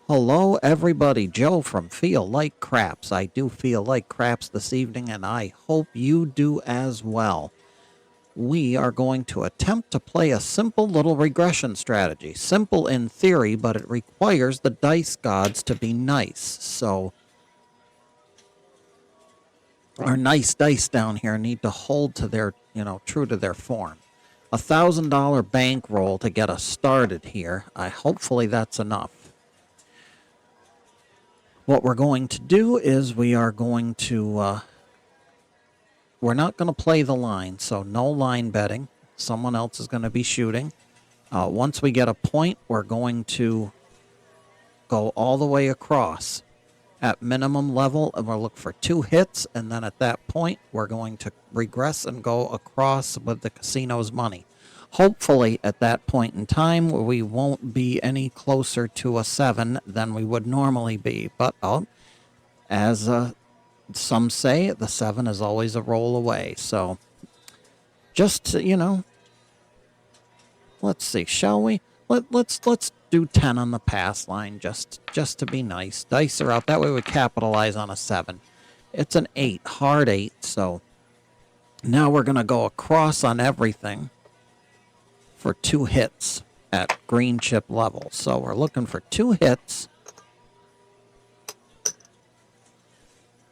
Hello, everybody. Joe from Feel Like Craps. I do feel like craps this evening, and I hope you do as well. We are going to attempt to play a simple little regression strategy. Simple in theory, but it requires the dice gods to be nice. So, our nice dice down here need to hold to their, true to their form. $1,000 bankroll to get us started here. Hopefully that's enough. What we're going to do is we're not going to play the line, so no line betting. Someone else is going to be shooting. Once we get a point, we're going to go all the way across at minimum level, and we'll look for 2 hits, and then at that point, we're going to regress and go across with the casino's money. Hopefully, at that point in time, we won't be any closer to a 7 than we would normally be. But as some say, the 7 is always a roll away. So, just, let's see, shall we? Let's do 10 on the pass line just to be nice. Dice are out. That way we capitalize on a 7. It's an 8, hard 8. So, now we're going to go across on everything for 2 hits at green chip level. So we're looking for 2 hits.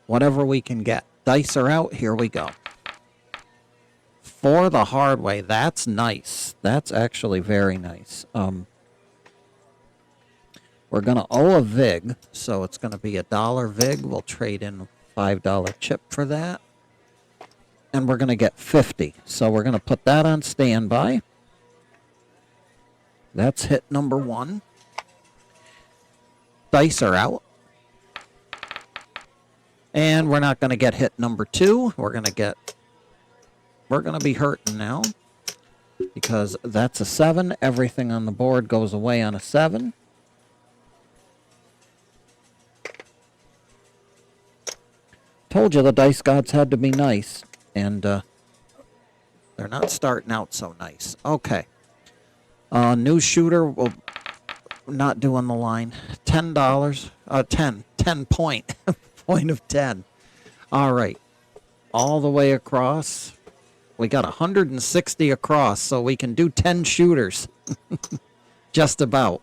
Whatever we can get. Dice are out. Here we go. For the hard way. That's nice. That's actually very nice. We're going to owe a VIG. So it's going to be $1 VIG. We'll trade in $5 chip for that. And we're going to get 50. So we're going to put that on standby. That's hit number 1. Dice are out. And we're not going to get hit number 2. We're going to be hurting now because that's a 7. Everything on the board goes away on a 7. Told you the dice gods had to be nice, and they're not starting out so nice. Okay. New shooter, will not doing the line. $10. 10 point. Point of 10. All right. All the way across. We got 160 across, so we can do 10 shooters. Just about.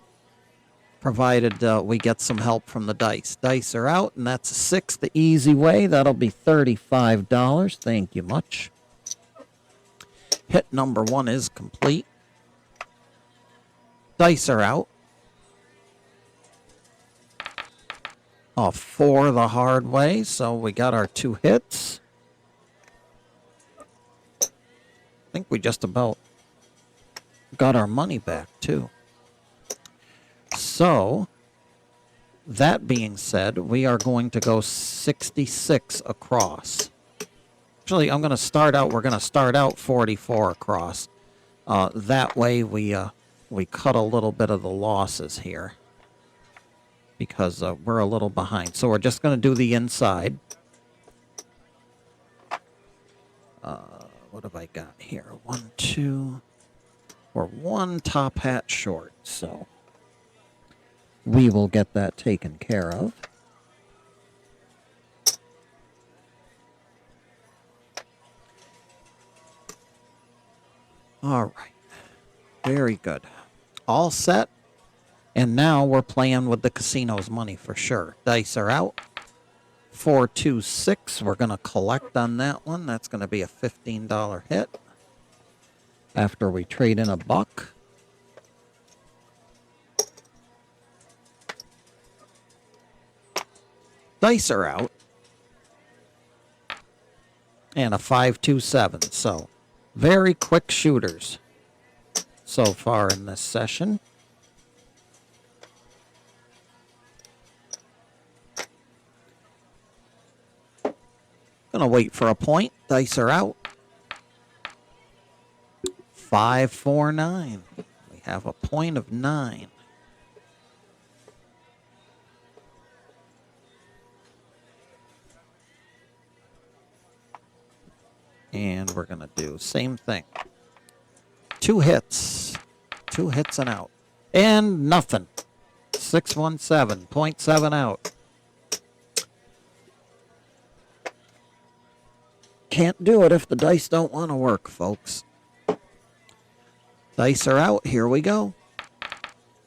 Provided we get some help from the dice. Dice are out, and that's a 6 the easy way. That'll be $35. Thank you much. Hit number 1 is complete. Dice are out. For the hard way, so we got our 2 hits. I think we just about got our money back, too. So, that being said, we are going to go 66 across. Actually, we're going to start out 44 across. That way we cut a little bit of the losses here because we're a little behind. So we're just going to do the inside. What have I got here? 1, 2. We're 1 top hat short, so we will get that taken care of. All right. Very good. All set. And now we're playing with the casino's money for sure. Dice are out. 4, 2, 6. We're going to collect on that one. That's going to be a $15 hit. After we trade in a buck. Dice are out. And a 5, 2, 7. So, very quick shooters so far in this session. Gonna wait for a point. Dice are out. 5, 4, 9. We have a point of 9. And we're gonna do same thing. 2 hits. 2 hits and out. And nothing. 617, 0.7 out. Can't do it if the dice don't want to work, folks. Dice are out. Here we go.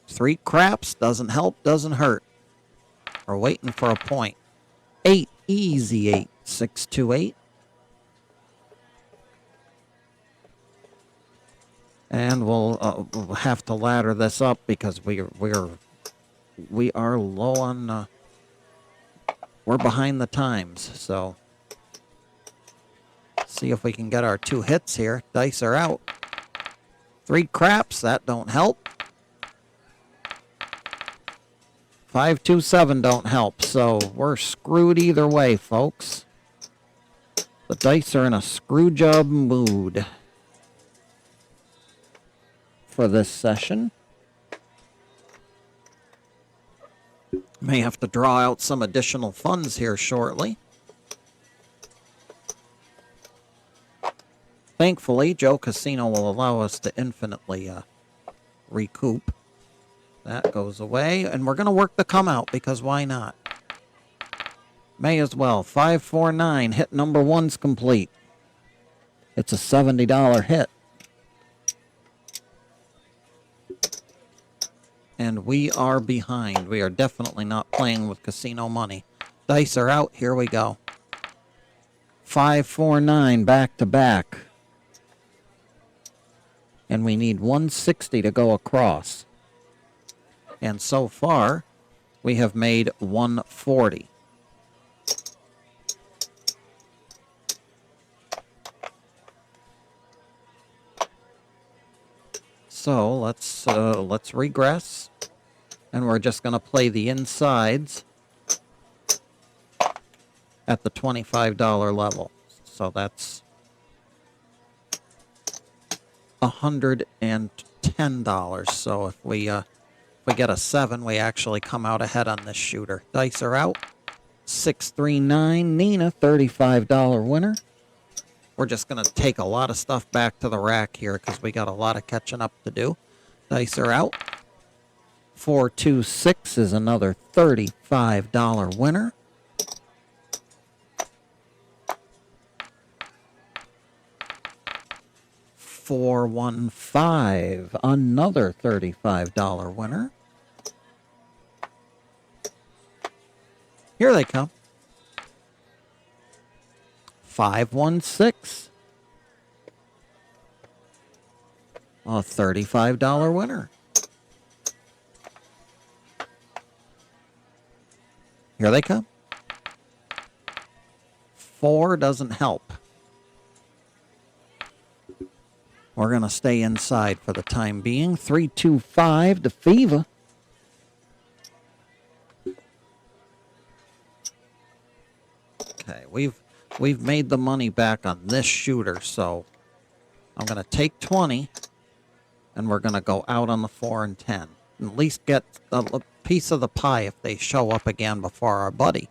3 craps. Doesn't help, doesn't hurt. We're waiting for a point. 8. Easy 8. 6, 2, 8. And we'll have to ladder this up because we are low on... we're behind the times, so... See if we can get our 2 hits here. Dice are out. 3 craps. That don't help. 5, 2, 7 don't help, so we're screwed either way, folks. The dice are in a screw job mood for this session. May have to draw out some additional funds here shortly. Thankfully, Joe Casino will allow us to infinitely recoup. That goes away, and we're going to work the come out because why not? May as well. 549, hit number 1's complete. It's a $70 hit. And we are behind. We are definitely not playing with casino money. Dice are out. Here we go. 549 back to back. And we need 160 to go across. And so far, we have made 140. So let's regress, and we're just going to play the insides at the $25 level. So that's $110. So if we get a 7, we actually come out ahead on this shooter. Dice are out. 639, Nina, $35 winner. We're just going to take a lot of stuff back to the rack here because we got a lot of catching up to do. Dice are out. 426 is another $35 winner. $415, another $35 winner. Here they come. 516. A $35 winner. Here they come. 4 doesn't help. We're going to stay inside for the time being. 325 to Fever. Okay, we've made the money back on this shooter, so I'm going to take 20, and we're going to go out on the 4 and 10. And at least get a piece of the pie if they show up again before our buddy.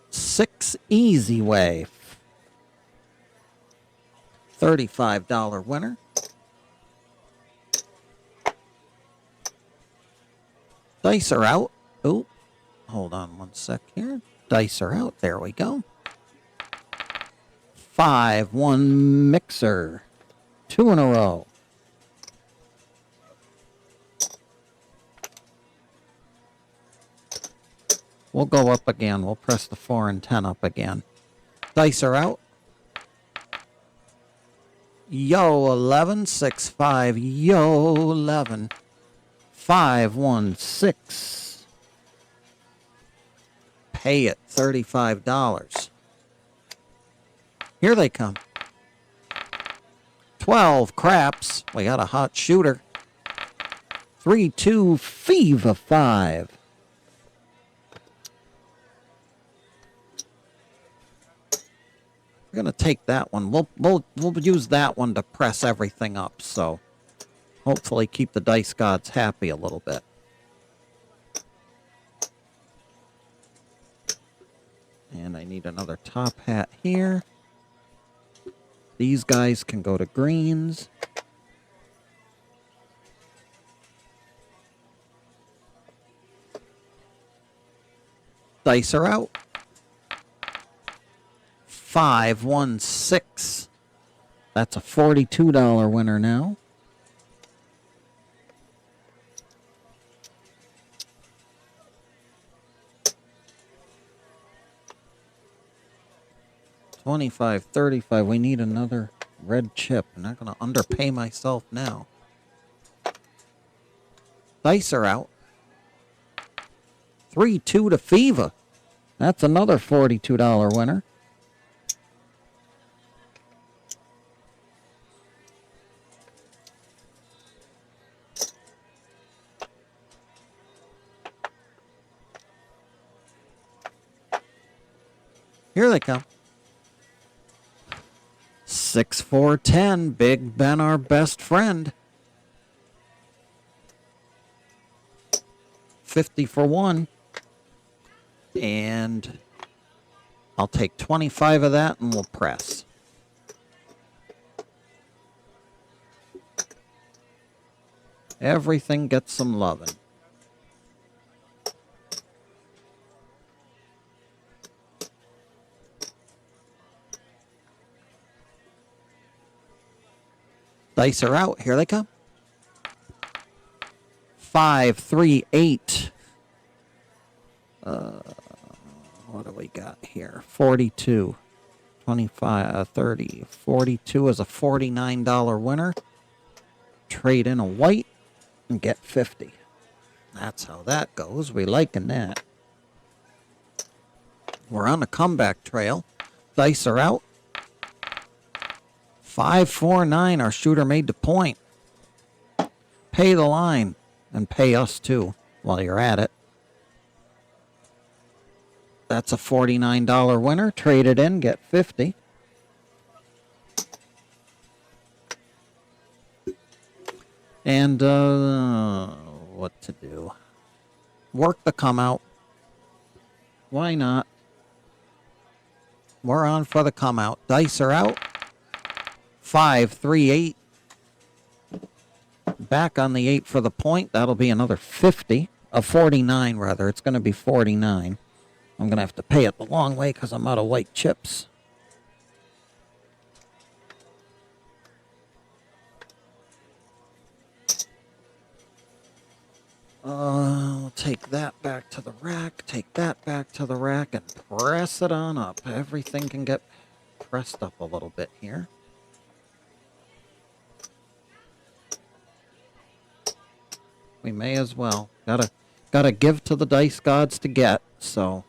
6 easy way. $35 winner. Dice are out. Oh, hold on one sec here. Dice are out. There we go. 5, 1 mixer. 2 in a row. We'll go up again. We'll press the 4 and 10 up again. Dice are out. Yo, 11, 6, 5. Yo, 11. 5, 1, 6. Pay it, $35. Here they come. 12 craps. We got a hot shooter. 3, 2, Fever 5. We're going to take that one. We'll use that one to press everything up, so hopefully keep the dice gods happy a little bit. And I need another top hat here. These guys can go to greens. Dice are out. 5, 1, 6. That's a $42 winner now. $25, $35. We need another red chip. I'm not going to underpay myself now. Dice are out. 3, 2 to Fever. That's another $42 winner. Here they come. 6, 4, 10. Big Ben, our best friend. 50 for 1. And I'll take 25 of that and we'll press. Everything gets some loving. Dice are out. Here they come. 5, 3, 8. What do we got here? 42. 25, 30. 42 is a $49 winner. Trade in a white and get 50. That's how that goes. We liking that. We're on the comeback trail. Dice are out. 5, 4, 9. Our shooter made the point. Pay the line and pay us too while you're at it. That's a $49 winner. Trade it in, get 50. And what to do? Work the come out. Why not? We're on for the come out. Dice are out. 5, 3, 8. Back on the 8 for the point. That'll be another 50. 49 rather. It's going to be 49. I'm going to have to pay it the long way because I'm out of white chips. I'll take that back to the rack. Take that back to the rack and press it on up. Everything can get pressed up a little bit here. We may as well. Gotta give to the dice gods to get, so.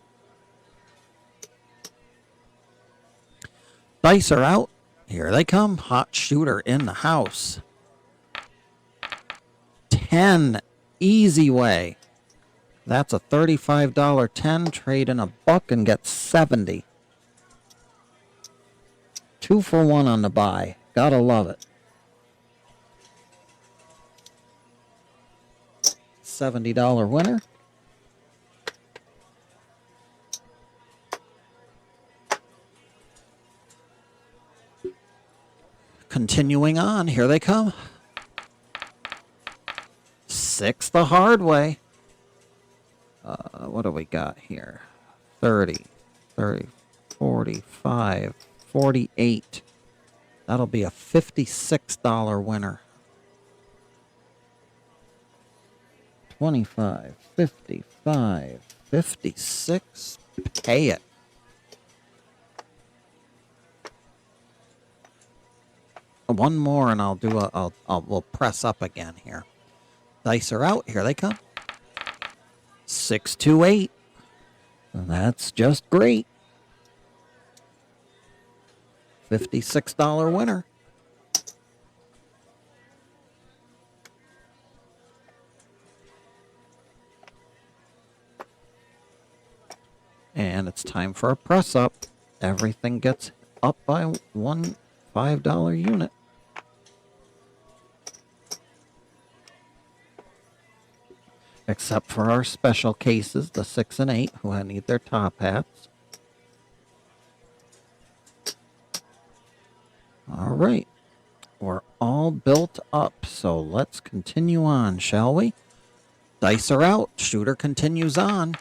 Dice are out. Here they come. Hot shooter in the house. 10. Easy way. That's a $35 10. Trade in a buck and get 70. 2 for 1 on the buy. Gotta love it. $70 winner. Continuing on, here they come. 6 the hard way. What do we got here? 30, 45, 48. That'll be a $56 winner. 25, 55, 56. Pay it. One more and I'll do we'll press up again here. Dice are out. Here they come. 6, 2, 8. That's just great. $56 winner. And it's time for a press up. Everything gets up by one $5 unit. Except for our special cases, the 6 and 8, who need their top hats. All right. We're all built up, so let's continue on, shall we? Dice are out. Shooter continues on.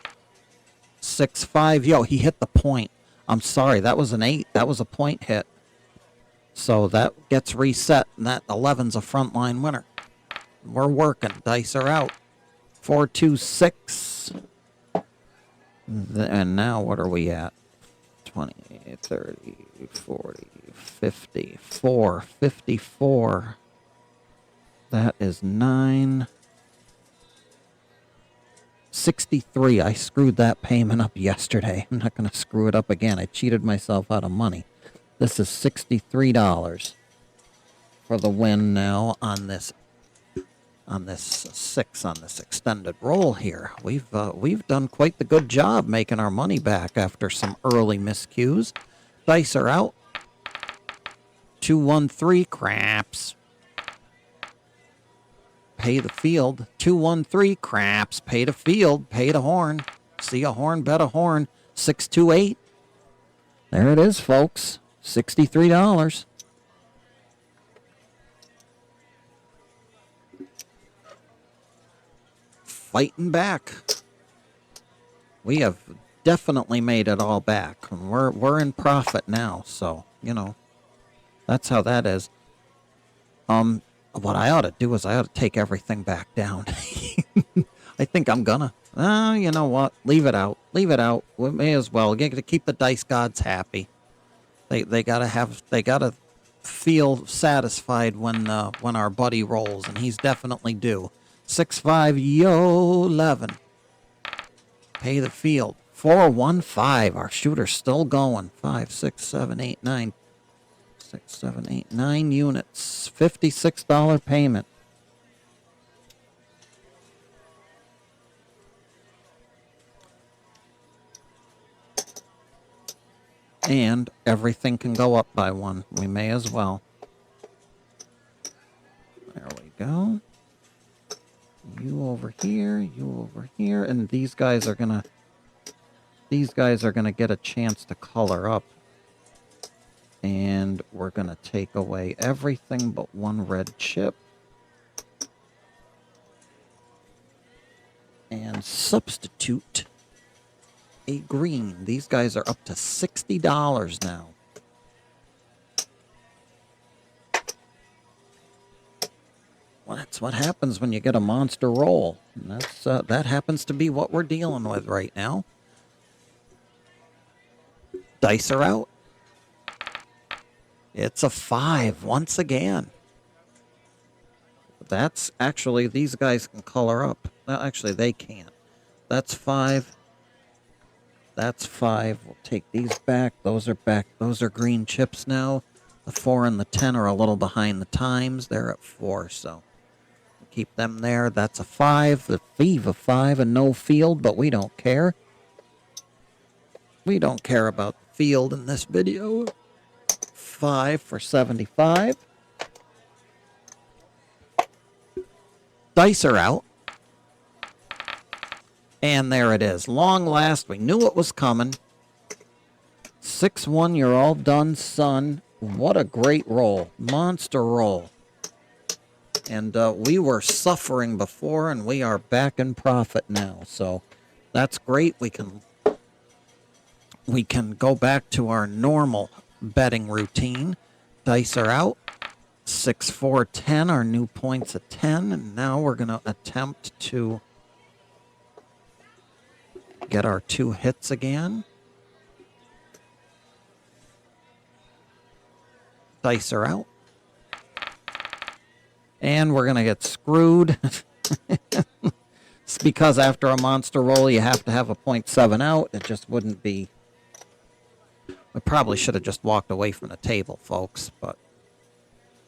6-5. Yo, he hit the point. I'm sorry, that was an 8. That was a point hit. So that gets reset, and that 11's a frontline winner. We're working. Dice are out. 4, 2, 6. And now what are we at? 20, 30, 40, 54. 54. That is 9. 63. I screwed that payment up yesterday. I'm not going to screw it up again. I cheated myself out of money. This is $63 for the win now on this 6 on this extended roll here. We've done quite the good job making our money back after some early miscues. Dice are out. 2, 1, 3. Craps. Pay the field. 2, 1, 3. Craps. Pay the field. Pay the horn. See a horn, bet a horn. 6, 2, 8. There it is, folks. $63. Fighting back. We have definitely made it all back. We're in profit now, so you know that's how that is. What I ought to do is I ought to take everything back down. I think I'm gonna. You know what? Leave it out. Leave it out. We may as well. Get to keep the dice gods happy. They gotta feel satisfied when our buddy rolls, and he's definitely due. 6, 5, yo, 11. Pay the field. 4, 1, 5. Our shooter's still going. 5, 6, 7, 8, 9. 6, 7, 8, 9 units. $56 payment. And everything can go up by 1. We may as well. There we go. You over here, you over here, and these guys are gonna get a chance to color up. And we're gonna take away everything but 1 red chip. And substitute a green. These guys are up to $60 now. Well, that's what happens when you get a monster roll. And that happens to be what we're dealing with right now. Dice are out. It's a 5 once again. That's actually, these guys can color up. Well, actually, they can't. That's 5. That's 5. We'll take these back. Those are back. Those are green chips now. The 4 and the 10 are a little behind the times. They're at 4, so we'll keep them there. That's a 5. The thief of 5 and no field, but we don't care. We don't care about the field in this video. 5 for 75. Dice are out. And there it is. Long last. We knew it was coming. 6-1. You're all done, son. What a great roll. Monster roll. And we were suffering before, and we are back in profit now. So that's great. We can go back to our normal betting routine. Dice are out. 6, 4, 10. Our new point's a 10. And now we're going to attempt to get our 2 hits again. Dice are out. And we're going to get screwed. It's because after a monster roll, you have to have a 0.7 out. It just wouldn't be... We probably should have just walked away from the table, folks, but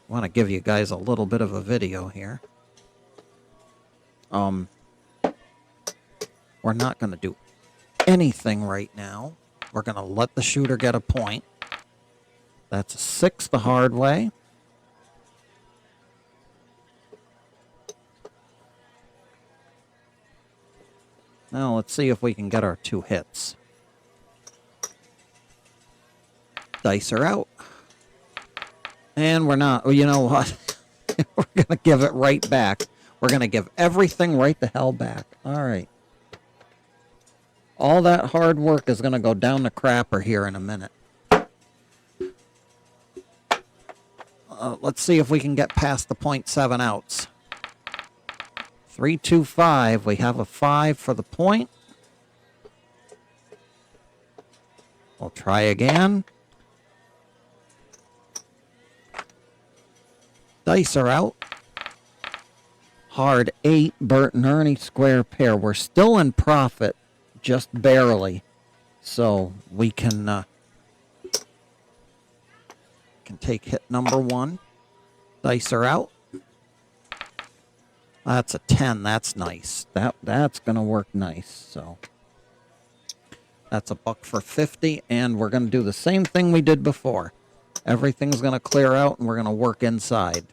I want to give you guys a little bit of a video here. We're not going to do anything right now. We're going to let the shooter get a point. That's a 6 the hard way. Now let's see if we can get our 2 hits. Dice are out. And we're not. Well, you know what? We're going to give it right back. We're going to give everything right the hell back. All right. All that hard work is going to go down the crapper here in a minute. Let's see if we can get past the 0.7 outs. 325. We have a 5 for the point. We'll try again. Dice are out. Hard 8. Bert and Ernie square pair. We're still in profit, just barely. So we can take hit number 1. Dice are out. That's a 10. That's nice. That's going to work nice. So that's a buck for 50, and we're going to do the same thing we did before. Everything's going to clear out, and we're going to work inside.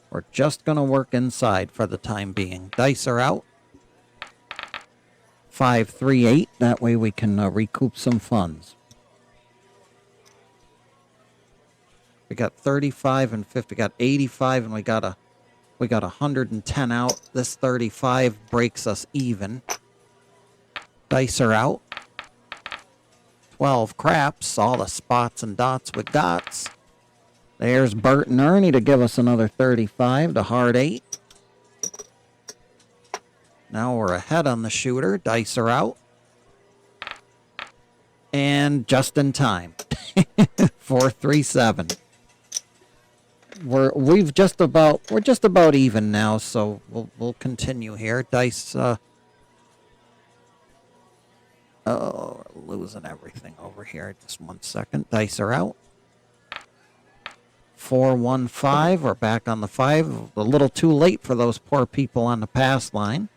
We're just going to work inside for the time being. Dice are out. 5, 3, 8. That way we can recoup some funds. We got 35 and 50. We got 85, and we got 110 out. This 35 breaks us even. Dice are out. 12 craps. All the spots and dots with dots. There's Bert and Ernie to give us another 35 to hard 8. Now we're ahead on the shooter. Dice are out. And just in time. 437. We're just about even now, so we'll continue here. Dice we're losing everything over here. Just 1 second. Dice are out. 415. We're back on the 5. A little too late for those poor people on the pass line.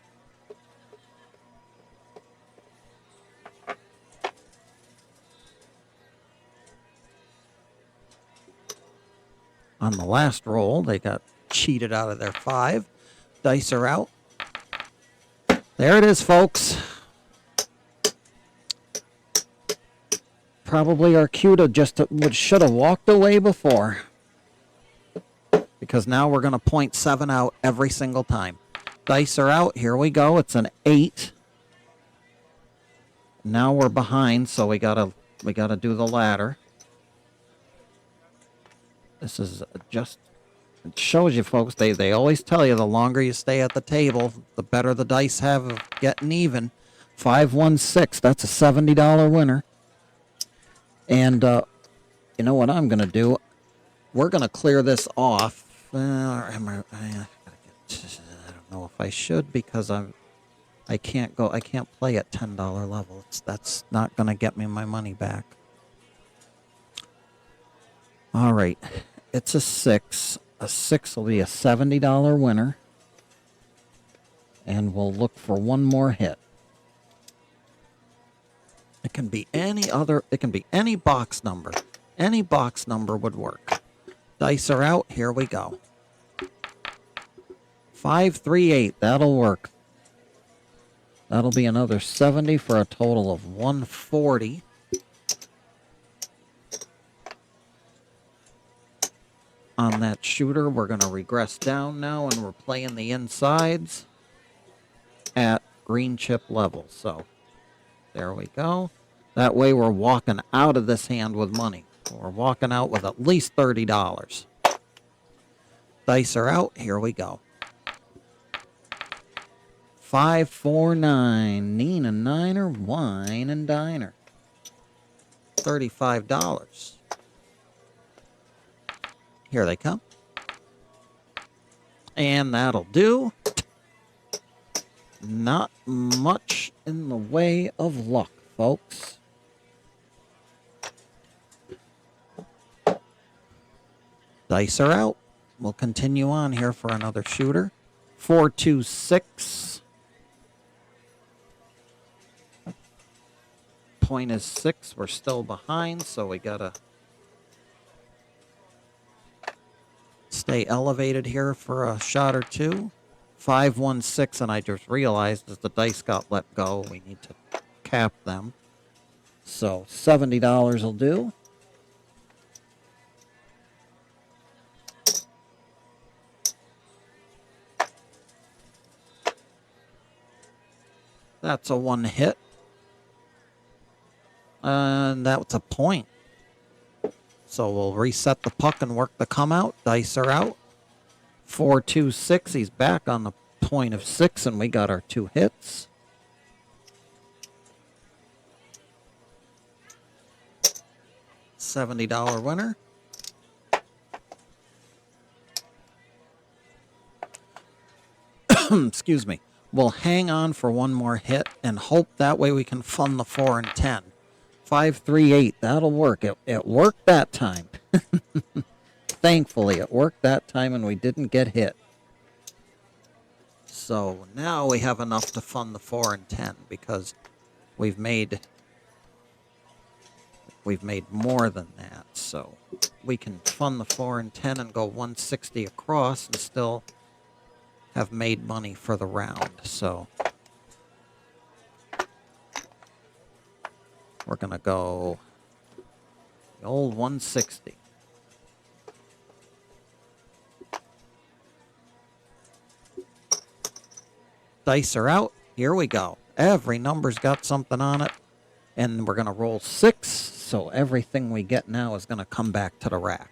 On the last roll, they got cheated out of their 5. Dice are out. There it is, folks. Probably our cue to should have walked away before. Because now we're going to 0.7 out every single time. Dice are out. Here we go. It's an 8. Now we're behind, so we gotta do the ladder. This is just, it shows you, folks, they always tell you the longer you stay at the table, the better the dice have of getting even. 516, that's a $70 winner. And you know what I'm going to do? We're going to clear this off. I don't know if I should, because I can't play at $10 level. That's not going to get me my money back. All right, it's a 6. A 6 will be a $70 winner. And we'll look for one more hit. It can be any box number. Any box number would work. Dice are out. Here we go. 5, 3, 8. That'll work. That'll be another 70 for a total of 140. On that shooter, we're going to regress down now, and we're playing the insides at green chip level. So there we go. That way we're walking out of this hand with money. We're walking out with at least $30. Dice are out. Here we go. 5, 4, 9. Nina Niner, wine and diner. $35. Here they come. And that'll do. Not much in the way of luck, folks. Dice are out. We'll continue on here for another shooter. 4, 2, 6. Point is 6. We're still behind, so we gotta stay elevated here for a shot or two. 5, 1, 6, and I just realized as the dice got let go, we need to cap them. So $70 will do. That's a 1 hit. And that's a point. So we'll reset the puck and work the come out. Dice are out. 4, 2, 6. He's back on the point of 6, and we got our 2 hits. $70 winner. Excuse me. We'll hang on for one more hit and hope that way we can fund the 4 and 10. 5, 3, 8. That'll work. It worked that time. Thankfully, it worked that time and we didn't get hit. So now we have enough to fund the 4 and 10 because we've made more than that. So we can fund the 4 and 10 and go 160 across and still have made money for the round. So we're going to go the old 160. Dice are out. Here we go. Every number's got something on it. And we're going to roll 6. So everything we get now is going to come back to the rack.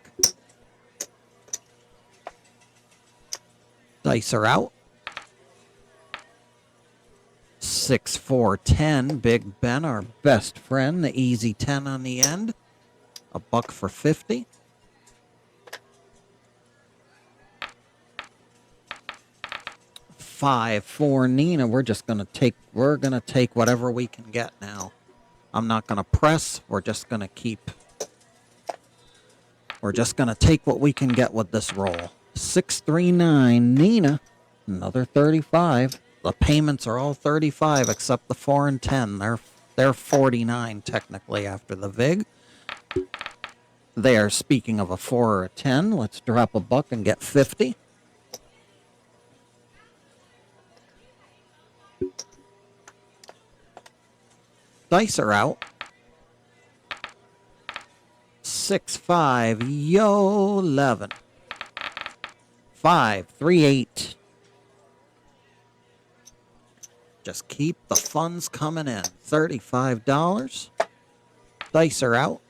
Dice are out. 6, 4, 10. Big Ben, our best friend. The easy 10 on the end. A buck for 50. $5 for Nina. We're gonna take whatever we can get now. I'm not gonna press. We're just gonna take what we can get with this roll. 6, 3, 9. Nina, another 35. The payments are all 35 except the 4 and 10. They're 49 technically after the VIG. They are speaking of a 4 or a 10. Let's drop a buck and get 50. Dice are out. 6, 5, yo, 11. 5, 3, 8. Just keep the funds coming in. $35. Dice are out.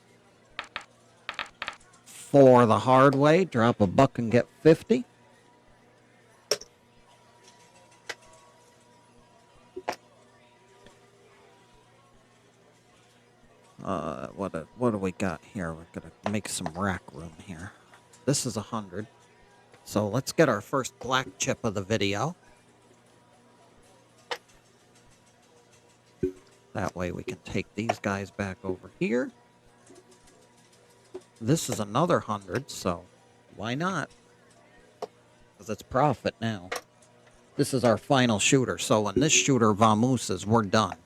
4 the hard way. Drop a buck and get 50. What do we got here? We're gonna make some rack room here. This is 100. So let's get our first black chip of the video. That way we can take these guys back over here. This is another 100, so why not? Because it's profit now. This is our final shooter, so when this shooter vamooses, we're done.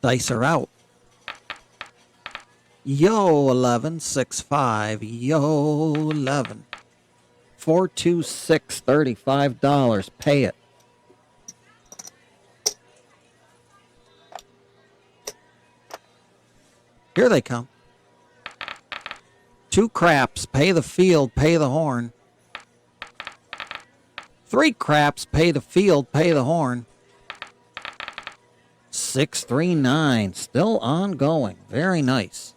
Dice are out. Yo, 11, 6, 5. Yo, 11. 4, 2, 6, $35. Pay it. Here they come. 2 craps, pay the field, pay the horn. 3 craps, pay the field, pay the horn. 6, 3, 9, still ongoing. Very nice.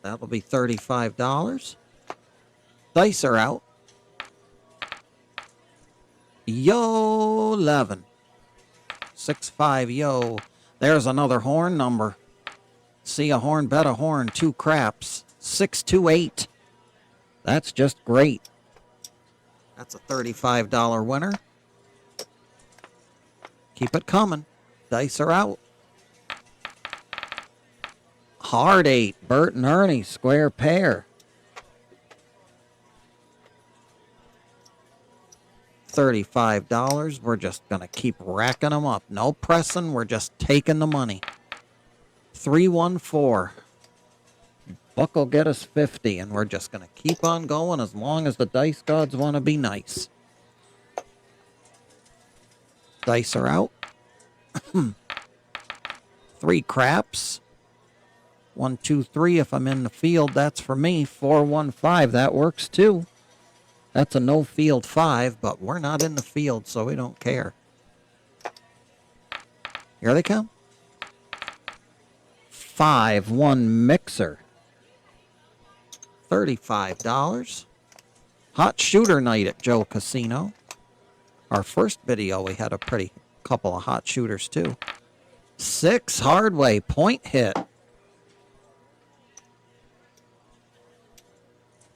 That'll be $35. Dice are out. Yo, 11. 6, 5, yo. There's another horn number. See a horn, bet a horn, 2 craps. 6, 2, 8. That's just great. That's a $35 winner. Keep it coming. Dice are out. Hard 8. Bert and Ernie, square pair. $35. We're just going to keep racking them up. No pressing. We're just taking the money. 3, 1, 4. Buck will get us 50, and we're just going to keep on going as long as the dice gods want to be nice. Dice are out. 3 craps. 1, 2, 3. If I'm in the field, that's for me. 4, 1, 5. That works too. That's a no field 5, but we're not in the field, so we don't care. Here they come. 5-1 mixer. $35. Hot shooter night at Joe Casino. Our first video, we had a pretty couple of hot shooters too. 6 hard way point hit.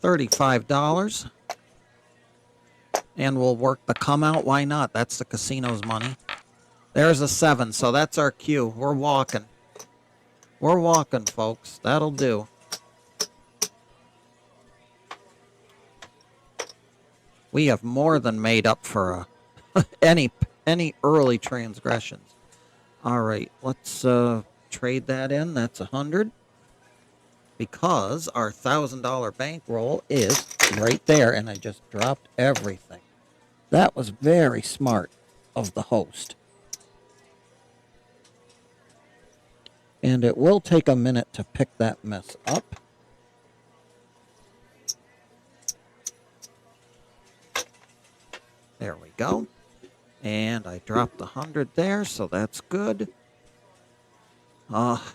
$35. And we'll work the come out. Why not? That's the casino's money. There's a 7, so that's our cue. We're walking. We're walking, folks. That'll do. We have more than made up for any early transgressions. All right, let's trade that in. That's 100. Because our $1,000 bankroll is right there, and I just dropped everything. That was very smart of the host. And it will take a minute to pick that mess up. There we go. And I dropped 100 there, so that's good.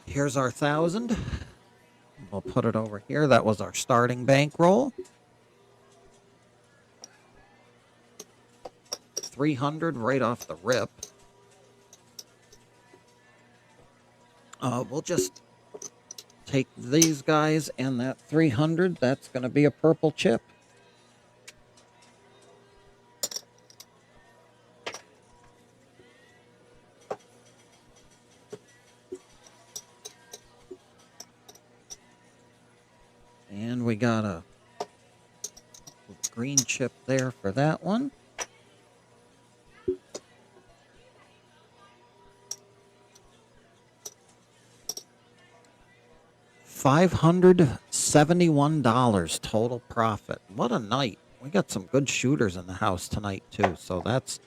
Here's our 1,000. We'll put it over here. That was our starting bankroll. 300 right off the rip. We'll just take these guys and that 300. That's going to be a purple chip. And we got a green chip there for that one. $571 total profit. What a night. We got some good shooters in the house tonight too, so that's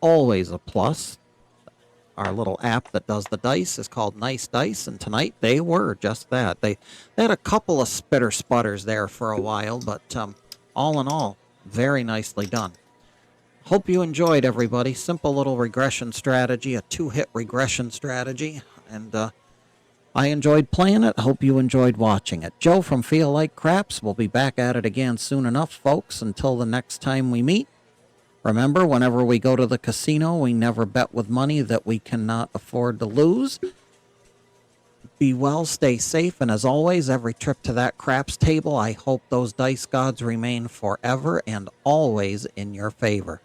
always a plus. Our little app that does the dice is called Nice Dice, and tonight they were just that. They had a couple of spitter sputters there for a while, but all in all, very nicely done. Hope you enjoyed, everybody. Simple little regression strategy, a 2-hit regression strategy, and I enjoyed playing it. Hope you enjoyed watching it. Joe from Feel Like Craps will be back at it again soon enough, folks. Until the next time we meet, remember, whenever we go to the casino, we never bet with money that we cannot afford to lose. Be well, stay safe, and as always, every trip to that craps table, I hope those dice gods remain forever and always in your favor.